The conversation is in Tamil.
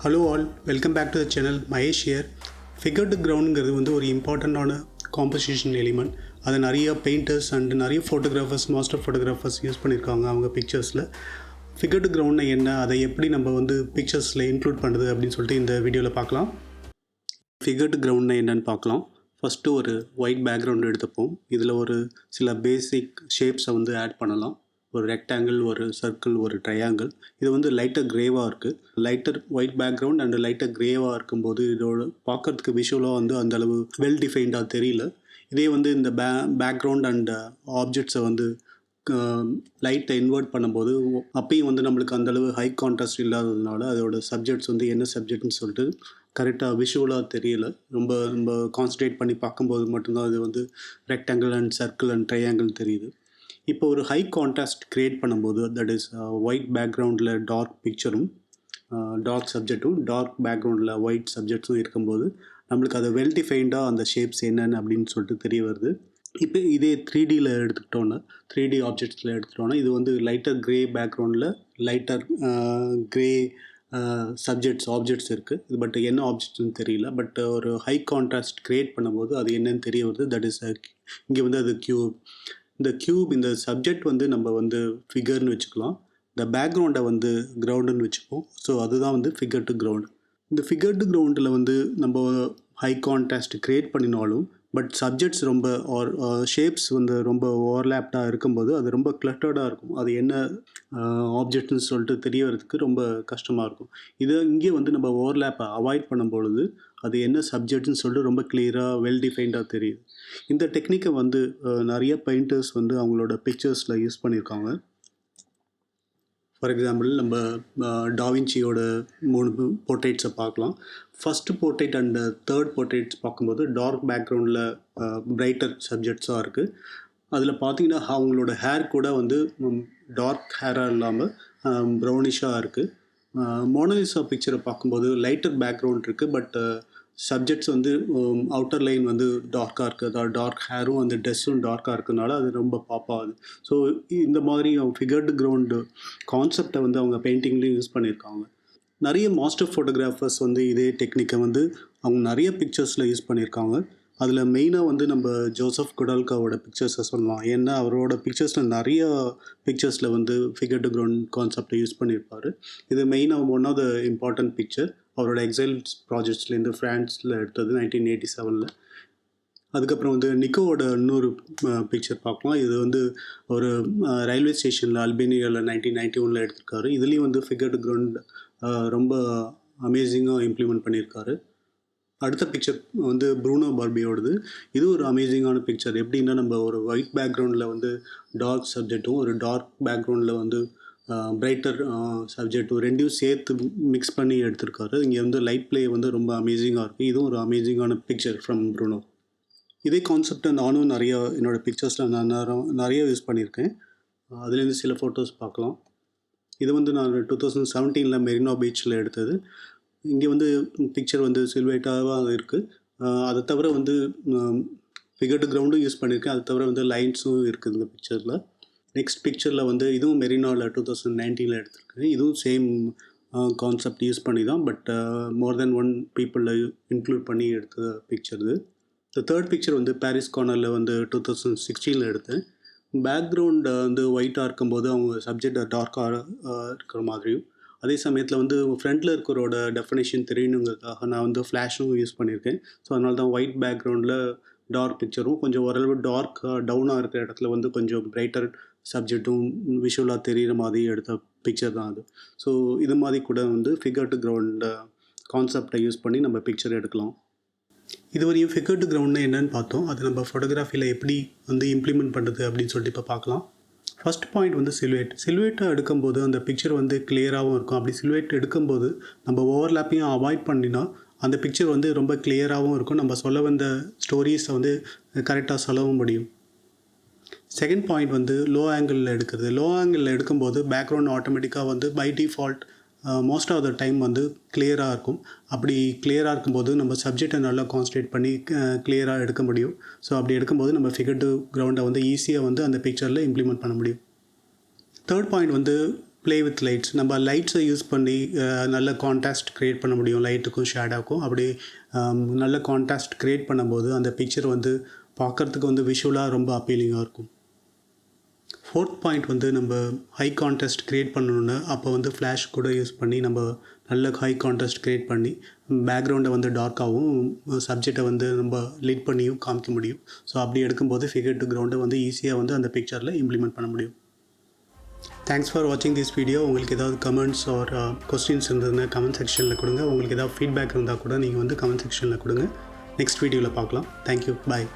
Hello all, welcome back to the channel. Mahesh here. Figure to ground is ஒரு இம்பார்ட்டண்டான காம்போசிஷன் எலிமெண்ட். அதை நிறைய பெயிண்டர்ஸ் அண்ட் நிறைய ஃபோட்டோகிராஃபர்ஸ் மாஸ்டர் ஃபோட்டோகிராஃபர்ஸ் யூஸ் பண்ணியிருக்காங்க அவங்க பிக்சர்ஸில். ஃபிகர் டு கிரவுண்ட்னா என்ன, அதை எப்படி நம்ம பிக்சர்ஸில் இன்க்ளூட் பண்ணுறது அப்படின்னு சொல்லிட்டு இந்த வீடியோவில் பார்க்கலாம். ஃபிகர் டு கிரவுண்ட்னா என்னன்னு பார்க்கலாம். ஃபஸ்ட்டு ஒரு ஒயிட் பேக்ரவுண்ட் எடுத்துப்போம். இதில் ஒரு சில பேசிக் ஷேப்ஸை ஆட் பண்ணலாம். ஒரு ரெக்டாங்கிள், ஒரு சர்க்கிள், ஒரு ட்ரையாங்கிள். இது லைட்டர் கிரேவாக இருக்குது. Lighter white background and lighter கிரேவாக இருக்கும்போது இதோட பார்க்கறதுக்கு விஷுவலாக அந்தளவு வெல் டிஃபைன்டாக தெரியல. இதே இந்த பேக்ரவுண்ட் அண்ட் ஆப்ஜெக்ட்ஸை லைட்டை இன்வெர்ட் பண்ணும்போது அப்பயும் நம்மளுக்கு அந்தளவு ஹை கான்ட்ராஸ்ட் இல்லாததுனால அதோட சப்ஜெக்ட்ஸ் என்ன சப்ஜெக்ட்னு சொல்லிட்டு கரெக்டாக விஷுவலாக தெரியல. ரொம்ப ரொம்ப கான்சன்ட்ரேட் பண்ணி பார்க்கும்போது மட்டும்தான் அது rectangle and circle and triangle தெரியுது. இப்போ ஒரு ஹை கான்ட்ராஸ்ட் க்ரியேட் பண்ணும்போது, தட் இஸ் ஒயிட் பேக்ரவுண்டில் டார்க் பிக்சரும் டார்க் சப்ஜெக்டும் டார்க் பேக்ரவுண்டில் ஒயிட் சப்ஜெக்ட்ஸும் இருக்கும்போது நம்மளுக்கு அதை வெல் டிஃபைன்டாக அந்த ஷேப்ஸ் என்னென்னு அப்படின்னு சொல்லிட்டு தெரிய வருது. இப்போ இதே 3Dயில் எடுத்துக்கிட்டோன்னா, 3D ஆப்ஜெக்ட்ஸில் எடுத்துக்கிட்டோன்னா இது லைட்டர் க்ரே பேக்ரவுண்டில் லைட்டர் க்ரே ஆப்ஜெக்ட்ஸ் இருக்குது. இது பட் என்ன ஆப்ஜெக்ட்ஸ்னு தெரியல. பட் ஒரு ஹை கான்ட்ராஸ்ட் க்ரியேட் பண்ணும்போது அது என்னன்னு தெரிய வருது. தட் இஸ் இங்கே அது க்யூப். இந்த க்யூப், இந்த சப்ஜெக்ட் நம்ம ஃபிகர்னு வச்சுக்கலாம். இந்த பேக்ரவுண்டை கிரவுண்டுன்னு வச்சுப்போம். ஸோ அதுதான் ஃபிகர் டு கிரவுண்ட். இந்த ஃபிகர் டு கிரவுண்டில் நம்ம ஹை கான்ட்ராஸ்ட் க்ரியேட் பண்ணினாலும் பட் சப்ஜெக்ட்ஸ் ரொம்ப ஷேப்ஸ் ரொம்ப ஓவர்லேப்டாக இருக்கும்போது அது ரொம்ப கிளட்டர்டாக இருக்கும். அது என்ன ஆப்ஜெக்ட்னு சொல்லிட்டு தெரிய வரதுக்கு ரொம்ப கஷ்டமாக இருக்கும். இங்கே நம்ம ஓவர்லேப்பை அவாய்ட் பண்ணும்பொழுது அது என்ன சப்ஜெக்ட்னு சொல்லிட்டு ரொம்ப கிளியராக வெல் டிஃபைன்டாக தெரியுது. இந்த டெக்னிக்கை நிறைய பெயிண்டர்ஸ் அவங்களோட பிக்சர்ஸில் யூஸ் பண்ணியிருக்காங்க. ஃபார் எக்ஸாம்பிள் நம்ம டாவின்சியோட 3 போர்ட்ரேட்ஸை பார்க்கலாம். First portrait and third portraits பார்க்கும்போது டார்க் பேக்ரவுண்டில் பிரைட்டர் சப்ஜெக்ட்ஸாக இருக்குது. அதில் பார்த்தீங்கன்னா அவங்களோட ஹேர் கூட டார்க் ஹேராக இல்லாமல் ப்ரௌனிஷாக இருக்குது. மோனாலிசா பிக்சரை பார்க்கும்போது லைட்டர் பேக்ரவுண்ட் இருக்குது. பட் சப்ஜெக்ட்ஸ் அவுட்டர் லைன் டார்க்காக இருக்குது. அதாவது டார்க் ஹேரும் ட்ரெஸ்ஸும் டார்க்காக இருக்கிறதுனால அது ரொம்ப பாப் ஆகுது. ஸோ இந்த மாதிரி ஃபிகர்டு கிரவுண்டு கான்செப்டை அவங்க பெயிண்டிங்லேயும் யூஸ் பண்ணியிருக்காங்க. நிறைய மாஸ்டர் ஃபோட்டோகிராஃபர்ஸ் இதே டெக்னிக்கை அவங்க நிறைய பிக்சர்ஸில் யூஸ் பண்ணியிருக்காங்க. அதில் மெயினாக நம்ம ஜோசப் குடால்காவோட பிக்சர்ஸை சொல்லலாம். ஏன்னா அவரோட பிக்சர்ஸில் நிறைய பிக்சர்ஸில் ஃபிகர் டு கிரவுண்ட் கான்செப்டை யூஸ் பண்ணியிருப்பார். இது மெயினாக one of the important picture அவரோட எக்ஸைல்ஸ் ப்ராஜெக்ட்ஸ்லேருந்து ஃப்ரான்ஸில் எடுத்தது 1987. அதுக்கப்புறம் நிக்கோவோட இன்னொரு பிக்சர் பார்க்கலாம். இது ஒரு ரயில்வே ஸ்டேஷனில் அல்பேனியாவில் 1991 எடுத்திருக்காரு. இதுலேயும் ஃபிகர் டு கிரவுண்ட் ரொம்ப அமேசிங்காக இம்ப்ளிமெண்ட் பண்ணியிருக்காரு. அடுத்த பிக்சர் ப்ரூனோ பார்பியோடது. இது ஒரு அமேசிங்கான பிக்சர். எப்படின்னா நம்ம ஒரு ஒயிட் பேக்ரவுண்டில் டார்க் சப்ஜெக்டும் ஒரு டார்க் பேக்ரவுண்டில் பிரைட்டர் சப்ஜெக்டும் ரெண்டையும் சேர்த்து மிக்ஸ் பண்ணி எடுத்திருக்காரு. இங்கே லைட் ப்ளே ரொம்ப அமேசிங்காக இருக்குது. இதுவும் ஒரு அமேசிங்கான பிக்சர் ஃப்ரம் ப்ரூனோ. இதே கான்செப்டை நானும் என்னோடய பிக்சர்ஸில் நான் நிறைய யூஸ் பண்ணியிருக்கேன். அதுலேருந்து சில ஃபோட்டோஸ் பார்க்கலாம். இது நான் 2017 மெரினா பீச்சில் எடுத்தது. இங்கே பிக்சர் சில்வேட்டாக இருக்குது. அதை தவிர ஃபிகர் டு கிரவுண்டும் யூஸ் பண்ணியிருக்கேன். அது தவிர லைன்ஸும் இருக்குது இந்த பிக்சரில். நெக்ஸ்ட் பிக்சரில் இதுவும் மெரினாவில் 2019 எடுத்திருக்கேன். இதுவும் சேம் கான்செப்ட் யூஸ் பண்ணி தான், பட் மோர் தென் 1 பீப்புளில் இன்க்ளூட் பண்ணி எடுத்த பிக்சர் இது. இந்த தேர்ட் பிக்சர் பாரிஸ் கார்னரில் 2016 எடுத்தேன். பேக்ரவுண்ட் ஒயிட்டாக இருக்கும்போது அவங்க சப்ஜெக்ட் டார்க்காக இருக்கிற மாதிரியும், அதே சமயத்தில் ஃப்ரண்ட்டில் இருக்கிறோட டெஃபினேஷன் தெரியணுங்கிறதுக்காக நான் ஃப்ளாஷும் யூஸ் பண்ணியிருக்கேன். ஸோ அதனால தான் ஒயிட் பேக்ரவுண்டில் டார்க் பிக்சரும் கொஞ்சம் ஓரளவு டார்க் டவுனாக இருக்கிற இடத்துல கொஞ்சம் பிரைட்டர் சப்ஜெக்டும் விஷுவலாக தெரிகிற மாதிரி எடுத்த பிக்சர் தான் அது. ஸோ இது மாதிரி கூட ஃபிகர் டு கிரவுண்ட் கான்செப்டை யூஸ் பண்ணி நம்ம பிக்சர் எடுக்கலாம். இதுவரையும் ஃபிகர் டு கிரவுண்ட்னா என்னென்னு பார்த்தோம். அது நம்ம ஃபோட்டோகிராஃபியில் எப்படி இம்ப்ளிமெண்ட் பண்ணுறது அப்படின்னு சொல்லிட்டு இப்போ பார்க்கலாம். ஃபஸ்ட் பாயிண்ட் சிலுவேட்டை எடுக்கும்போது அந்த பிக்சர் கிளியராகவும் இருக்கும். அப்படி சிலுவேட் எடுக்கும்போது நம்ம ஓவர்லேப்பையும் அவாய்ட் பண்ணினா அந்த பிக்சர் ரொம்ப கிளியராகவும் இருக்கும். நம்ம சொல்ல வந்த ஸ்டோரிஸை கரெக்டாக சொல்லவும் முடியும். செகண்ட் பாயிண்ட் லோ ஆங்கிளில் எடுக்கிறது. லோ ஆங்கிளில் எடுக்கும்போது பேக்ரவுண்ட் ஆட்டோமேட்டிக்காக by default most of the time கிளியராக இருக்கும். அப்படி கிளியராக இருக்கும்போது நம்ம சப்ஜெக்டை நல்லா கான்சன்ட்ரேட் பண்ணி கிளியராக எடுக்க முடியும். ஸோ அப்படி எடுக்கும்போது நம்ம ஃபிகர் டு கிரவுண்டை ஈஸியாக அந்த பிக்சரில் இம்ப்ளிமெண்ட் பண்ண முடியும். Third point play with lights. நம்ம லைட்ஸை யூஸ் பண்ணி நல்ல கான்ட்ராஸ்ட் க்ரியேட் பண்ண முடியும் லைட்டுக்கும் ஷேடோவுக்கும். அப்படி நல்ல கான்ட்ராஸ்ட் க்ரியேட் பண்ணும்போது அந்த பிக்சர் வந்து பார்க்குறதுக்கு வந்து விஷுவலாக ரொம்ப அப்பீலிங்காக இருக்கும். 4th பாயிண்ட் வந்து நம்ம ஹை கான்ட்ராஸ்ட் க்ரியேட் பண்ணணுன்னு அப்போ வந்து ஃப்ளாஷ் கூட யூஸ் பண்ணி நம்ம நல்ல ஹை கான்ட்ராஸ்ட் க்ரியேட் பண்ணி பேக்ரவுண்டை வந்து டார்க்காகவும் சப்ஜெக்டை வந்து நம்ம லிட் பண்ணியும் காமிக்க முடியும். ஸோ அப்படி எடுக்கும்போது ஃபிகர் டு கிரவுண்டை வந்து ஈஸியாக வந்து அந்த பிக்சரில் இம்ப்ளிமெண்ட் பண்ண முடியும். தேங்க்ஸ் ஃபார் வாட்சிங் திஸ் வீடியோ. உங்களுக்கு ஏதாவது கமெண்ட்ஸ் ஆர் கொஸ்டின்ஸ் இருந்ததுன்னா கமெண்ட் செக்ஷனில் கொடுங்க. உங்களுக்கு ஏதாவது ஃபீட்பேக் இருந்தால் கூட நீங்கள் வந்து கமெண்ட் செக்ஷனில் கொடுங்க. நெக்ஸ்ட் வீடியோவில் பார்க்கலாம். தேங்க்யூ. பாய்.